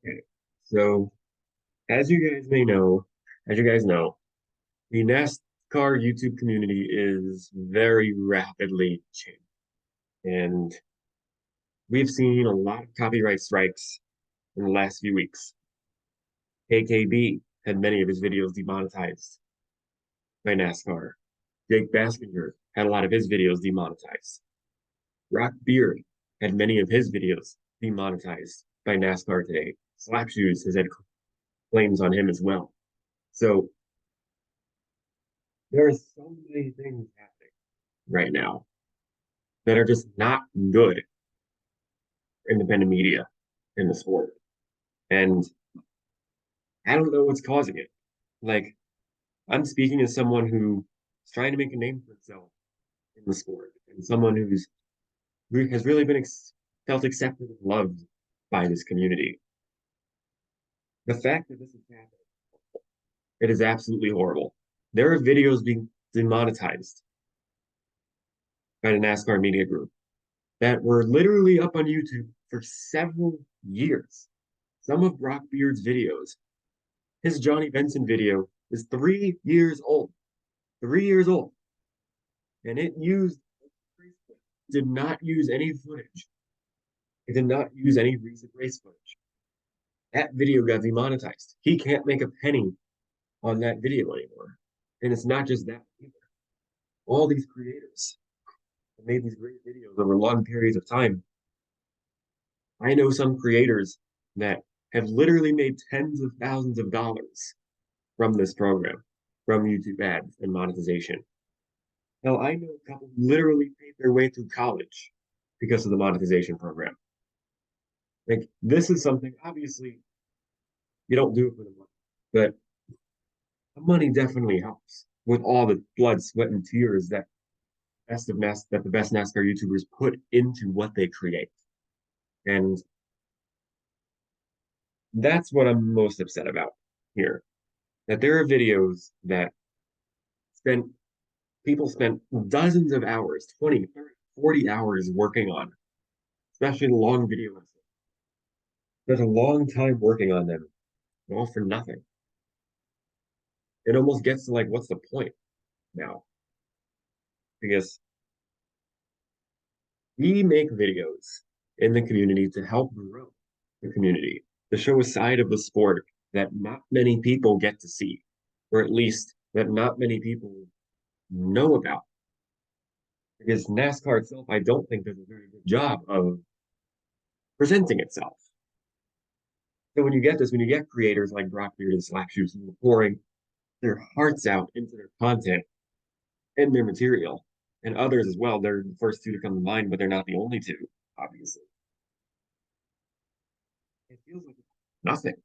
Okay, so as you guys know, the NASCAR YouTube community is very rapidly changing, and we've seen a lot of copyright strikes in the last few weeks. AKB had many of his videos demonetized by NASCAR. Jake Baskinger had a lot of his videos demonetized. Rock Beard had many of his videos demonetized by NASCAR today. Slap Shoes has had claims on him as well. So there are so many things happening right now that are just not good for independent media in the sport. And I don't know what's causing it. Like, I'm speaking as someone who is trying to make a name for himself in the sport and someone who has really been felt accepted and loved by this community. The fact that this is happening, it is absolutely horrible. There are videos being demonetized by the NASCAR media group that were literally up on YouTube for several years. Some of Brock Beard's videos, his Johnny Benson video is 3 years old. 3 years old. And did not use any footage. It did not use any recent race footage. That video got demonetized. He can't make a penny on that video anymore. And it's not just that either. All these creators have made these great videos over long periods of time. I know some creators that have literally made tens of thousands of dollars from this program, from YouTube ads and monetization. Hell, I know a couple who literally paid their way through college because of the monetization program. Like, this is something, obviously, you don't do it for the money, but the money definitely helps with all the blood, sweat, and tears that the best NASCAR YouTubers put into what they create. And that's what I'm most upset about here. That there are videos that spent people spent dozens of hours, 20, 30, 40 hours working on, especially the long videos. There's a long time working on them, all for nothing. It almost gets to like, what's the point now? Because we make videos in the community to help grow the community, to show a side of the sport that not many people get to see, or at least that not many people know about. Because NASCAR itself, I don't think does a very good job of presenting itself. So when you get creators like Brock Beard and Slap Shoes who are pouring their hearts out into their content and their material, and others as well, they're the first two to come to mind, but they're not the only two, obviously. It feels like nothing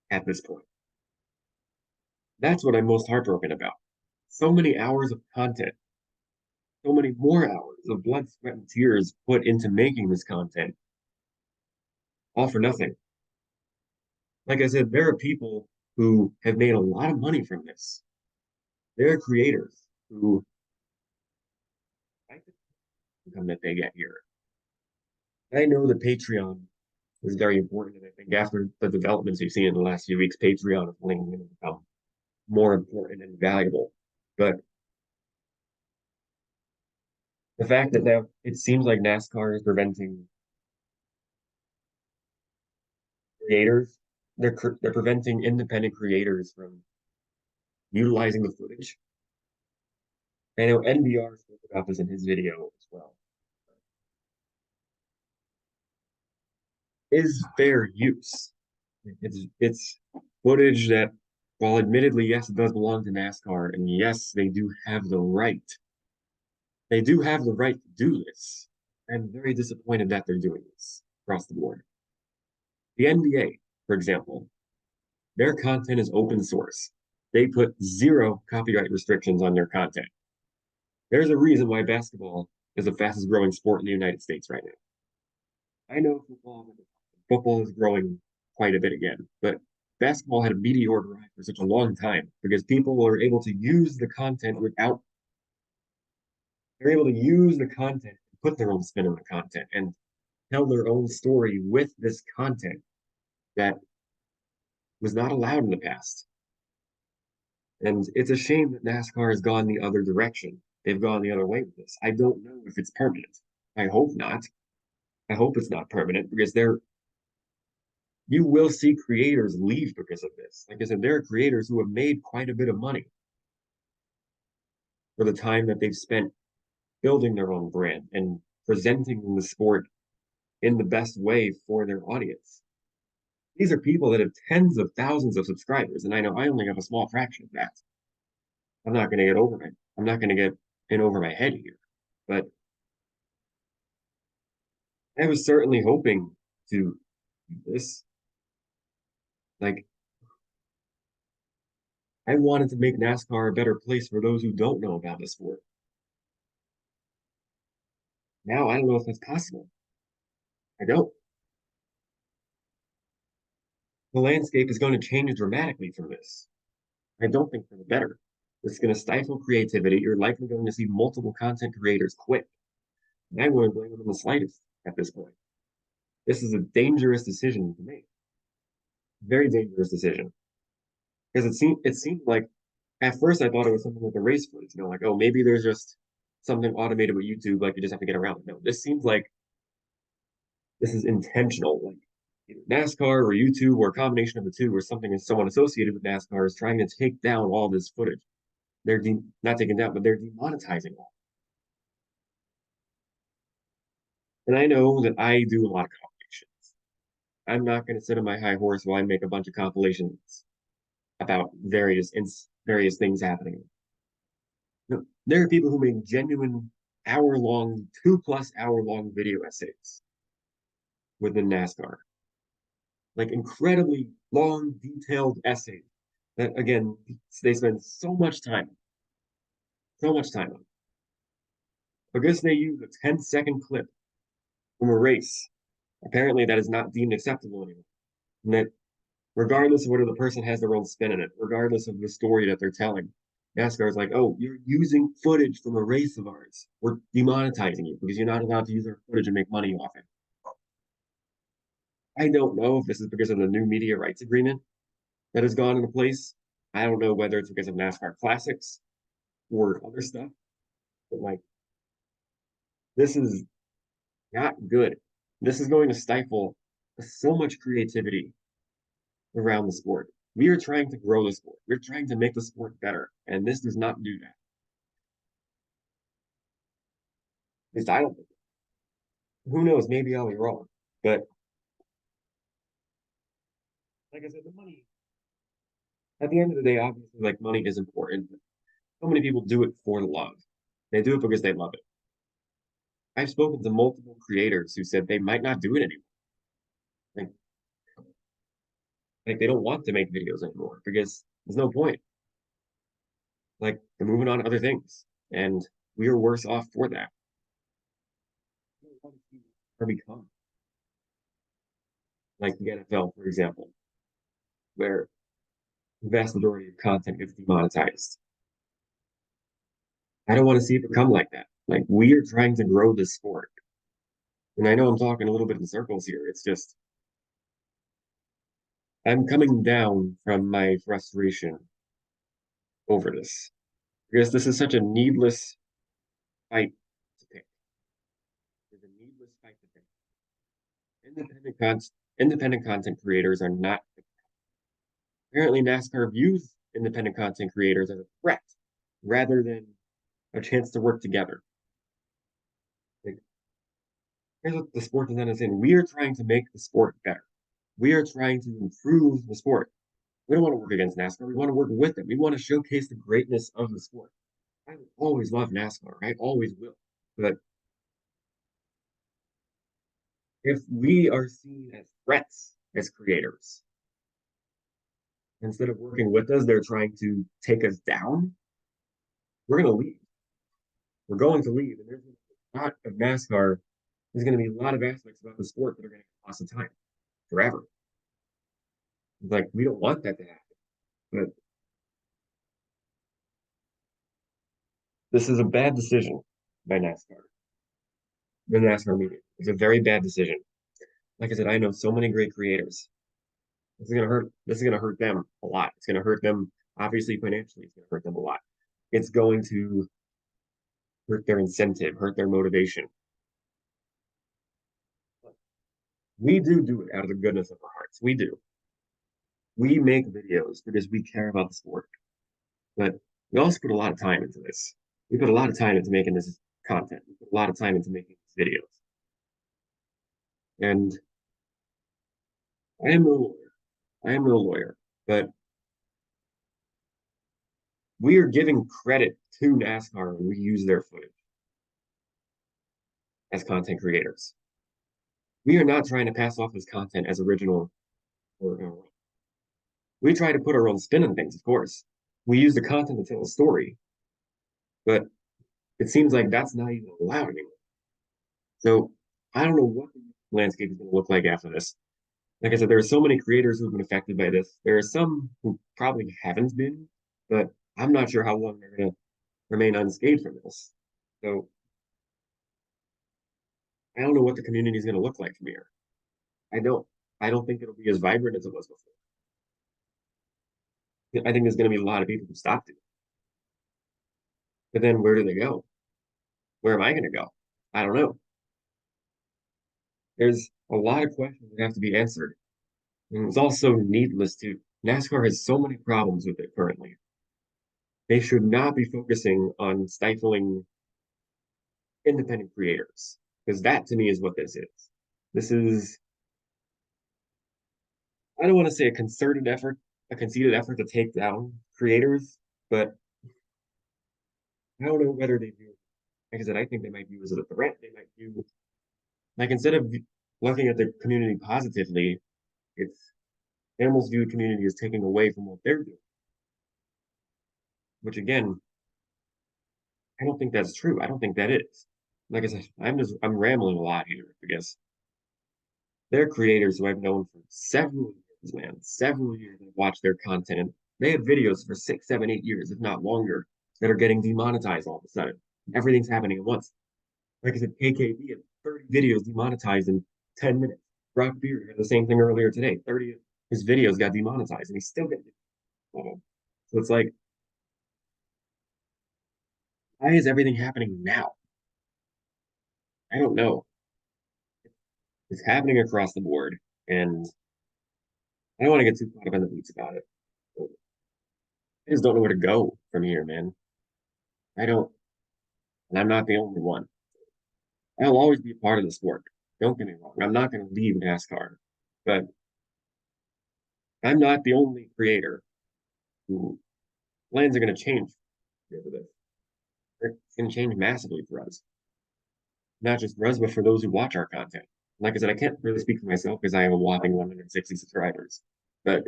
at this point. That's what I'm most heartbroken about. So many hours of content, so many more hours of blood, sweat, and tears put into making this content, all for nothing. Like I said, there are people who have made a lot of money from this. There are creators who like the income that they get here. I know that Patreon is very important, and I think after the developments we've seen in the last few weeks, Patreon is only going to become more important and valuable. But the fact that now it seems like NASCAR is preventing creators, they're preventing independent creators from utilizing the footage. I know NBR spoke about this in his video as well. Is fair use. It's footage that, while admittedly, yes, it does belong to NASCAR, and yes, they do have the right. They do have the right to do this. I'm very disappointed that they're doing this across the board. The NBA, for example, their content is open source. They put zero copyright restrictions on their content. There's a reason why basketball is the fastest growing sport in the United States right now. I know football is growing quite a bit again, but basketball had a meteoric rise for such a long time because people were able to use the content without they're able to use the content, put their own spin on the content, and tell their own story with this content that was not allowed in the past. And it's a shame that NASCAR has gone the other direction. They've gone the other way with this. I don't know if it's permanent. I hope not. I hope it's not permanent because you will see creators leave because of this. Like I said, there are creators who have made quite a bit of money for the time that they've spent building their own brand and presenting the sport in the best way for their audience. These are people that have tens of thousands of subscribers, and I know I only have a small fraction of that. I'm not going to get over it. I'm not going to get in over my head here, but I was certainly hoping to do this. Like, I wanted to make NASCAR a better place for those who don't know about the sport. Now, I don't know if that's possible. I don't. The landscape is going to change dramatically from this. I don't think for the better. It's going to stifle creativity. You're likely going to see multiple content creators quit. And I wouldn't blame them in the slightest at this point. This is a dangerous decision to make. Very dangerous decision. Because it seemed like at first I thought it was something with the race footage, like, oh, maybe there's just something automated with YouTube, like you just have to get around it. No, this seems like this is intentional. Like either NASCAR or YouTube or a combination of the two, or something is someone associated with NASCAR is trying to take down all this footage. They're not taking down, but they're demonetizing all. And I know that I do a lot of compilations. I'm not going to sit on my high horse while I make a bunch of compilations about various things happening. No, there are people who make genuine hour-long, 2+ hour-long video essays within NASCAR, like incredibly long, detailed essays that, again, they spend so much time on. Because they use a 10-second clip from a race, apparently that is not deemed acceptable anymore. And that regardless of whether the person has their own spin in it, regardless of the story that they're telling, NASCAR is like, oh, you're using footage from a race of ours. We're demonetizing you because you're not allowed to use our footage and make money off it. I don't know if this is because of the new media rights agreement that has gone into place. I don't know whether it's because of NASCAR Classics or other stuff, but like, this is not good. This is going to stifle so much creativity around the sport. We are trying to grow the sport. We're trying to make the sport better, and this does not do that. At least I don't think. Who knows? Maybe I'll be wrong. But like I said, the money, at the end of the day, obviously, like money is important. But so many people do it for the love. They do it because they love it. I've spoken to multiple creators who said they might not do it anymore. Like, like they don't want to make videos anymore because there's no point. Like they're moving on to other things. And we are worse off for that. Or become like the NFL, for example, where the vast majority of content gets demonetized. I don't want to see it become like that. Like we are trying to grow this sport. And I know I'm talking a little bit in circles here. It's just I'm coming down from my frustration over this. Because this is such a needless fight to pick. It's a needless fight to pick. Independent content creators are not. Apparently, NASCAR views independent content creators as a threat rather than a chance to work together. Like, here's what the sport design is saying. We are trying to make the sport better. We are trying to improve the sport. We don't want to work against NASCAR. We want to work with it. We want to showcase the greatness of the sport. I will always love NASCAR. I always will. But if we are seen as threats as creators, instead of working with us, they're trying to take us down, we're going to leave. We're going to leave. And there's a lot of NASCAR. There's going to be a lot of aspects about the sport that are going to get lost in time forever. Like, we don't want that to happen. But this is a bad decision by NASCAR, the NASCAR media. It's a very bad decision. Like I said, I know so many great creators This is gonna hurt them a lot. It's gonna hurt them obviously financially. It's gonna hurt them a lot. It's going to hurt their incentive, hurt their motivation. We do it out of the goodness of our hearts. We do. We make videos because we care about the sport, but we also put a lot of time into this. We put a lot of time into making this content. We put a lot of time into making these videos. And I am no lawyer. I am no lawyer, but we are giving credit to NASCAR when we use their footage as content creators. We are not trying to pass off this content as original or we try to put our own spin on things, of course. We use the content to tell a story, but it seems like that's not even allowed anymore. So I don't know what the landscape is going to look like after this. Like I said, there are so many creators who've been affected by this. There are some who probably haven't been, but I'm not sure how long they're going to remain unscathed from this. So I don't know what the community is going to look like from here. I don't. I don't think it'll be as vibrant as it was before. I think there's going to be a lot of people who stopped it. But then where do they go? Where am I going to go? I don't know. There's a lot of questions that have to be answered. And it's also needless too. NASCAR has so many problems with it currently. They should not be focusing on stifling independent creators, because that to me is what this is. This is, I don't want to say a concerted effort, a conceited effort to take down creators, but I don't know whether they do. Like I said, I think they might view it as a threat. They might view, like, instead of looking at the community positively, it's they almost view the community as taking away from what they're doing, which again, I don't think that's true. I don't think that is. Like I said, I'm rambling a lot here because they're creators who I've known for several years, man. Several years. I've watched their content. And they have videos for 6, 7, 8 years, if not longer, that are getting demonetized all of a sudden. Everything's happening at once. Like I said, KKB had 30 videos demonetized in 10 minutes. Brock Beard had the same thing earlier today. 30 of his videos got demonetized, and he's still getting it. So it's like, why is everything happening now? I don't know. It's happening across the board, and I don't want to get too caught up in the weeds about it. I just don't know where to go from here, man. I don't, and I'm not the only one. I'll always be a part of the sport. Don't get me wrong. I'm not going to leave NASCAR, but I'm not the only creator who plans are going to change because of this. It's going to change massively for us. Not just for us, but for those who watch our content. Like I said, I can't really speak for myself because I have a whopping 160 subscribers. But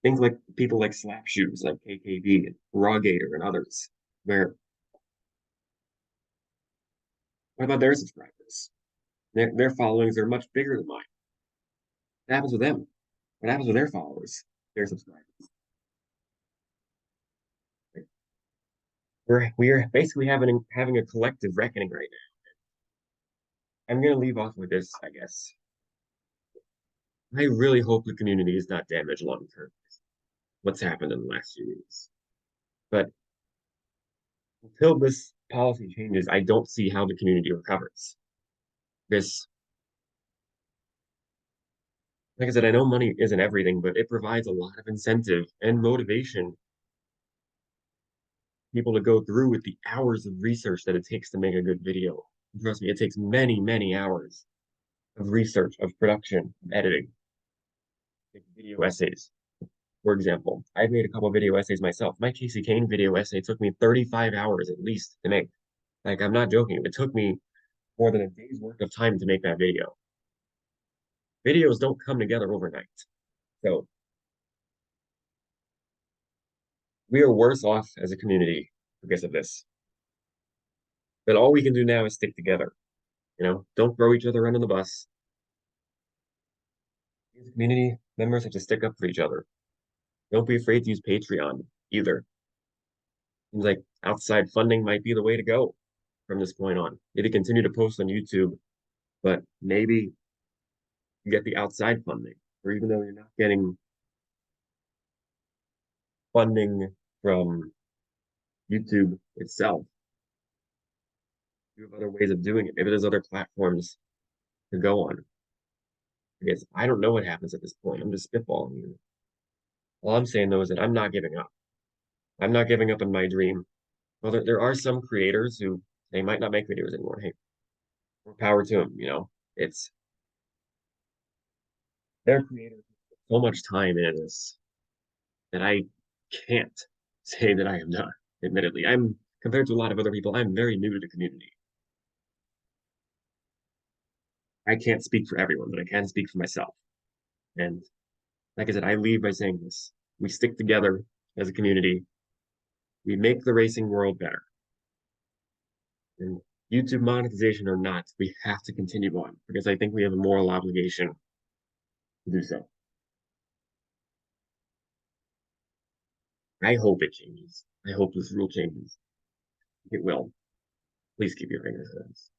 things like people like Slap Shoes, like KKB, and Raw Gator, and others, where what about their subscribers? Their followings are much bigger than mine. What happens with them? What happens with their followers, their subscribers? We are basically having a collective reckoning right now. I'm gonna leave off with this, I guess. I really hope the community is not damaged long term. What's happened in the last few weeks, but until this policy changes, I don't see how the community recovers. This, like I said, I know money isn't everything, but it provides a lot of incentive and motivation people to go through with the hours of research that it takes to make a good video. Trust me, it takes many, many hours of research, of production, of editing, like video essays. For example, I've made a couple video essays myself. My Casey Kane video essay took me 35 hours at least to make. Like, I'm not joking. It took me more than a day's worth of time to make that video. Videos don't come together overnight. So we are worse off as a community because of this. But all we can do now is stick together. Don't throw each other under the bus. As community members have to stick up for each other. Don't be afraid to use Patreon either. Seems like outside funding might be the way to go from this point on. Maybe continue to post on YouTube, but maybe you get the outside funding, or even though you're not getting funding from YouTube itself. You have other ways of doing it. Maybe there's other platforms to go on. Because I don't know what happens at this point. I'm just spitballing you. All I'm saying though is that I'm not giving up. I'm not giving up on my dream. Well, there are some creators who they might not make videos anymore. Hey, more power to them, you know. It's their creators put so much time into this that I can't say that I am not, admittedly. I'm compared to a lot of other people, I'm very new to the community. I can't speak for everyone, but I can speak for myself. And like I said, I leave by saying this. We stick together as a community. We make the racing world better. And YouTube monetization or not, we have to continue on because I think we have a moral obligation to do so. I hope it changes. I hope this rule changes. It will. Please keep your fingers crossed.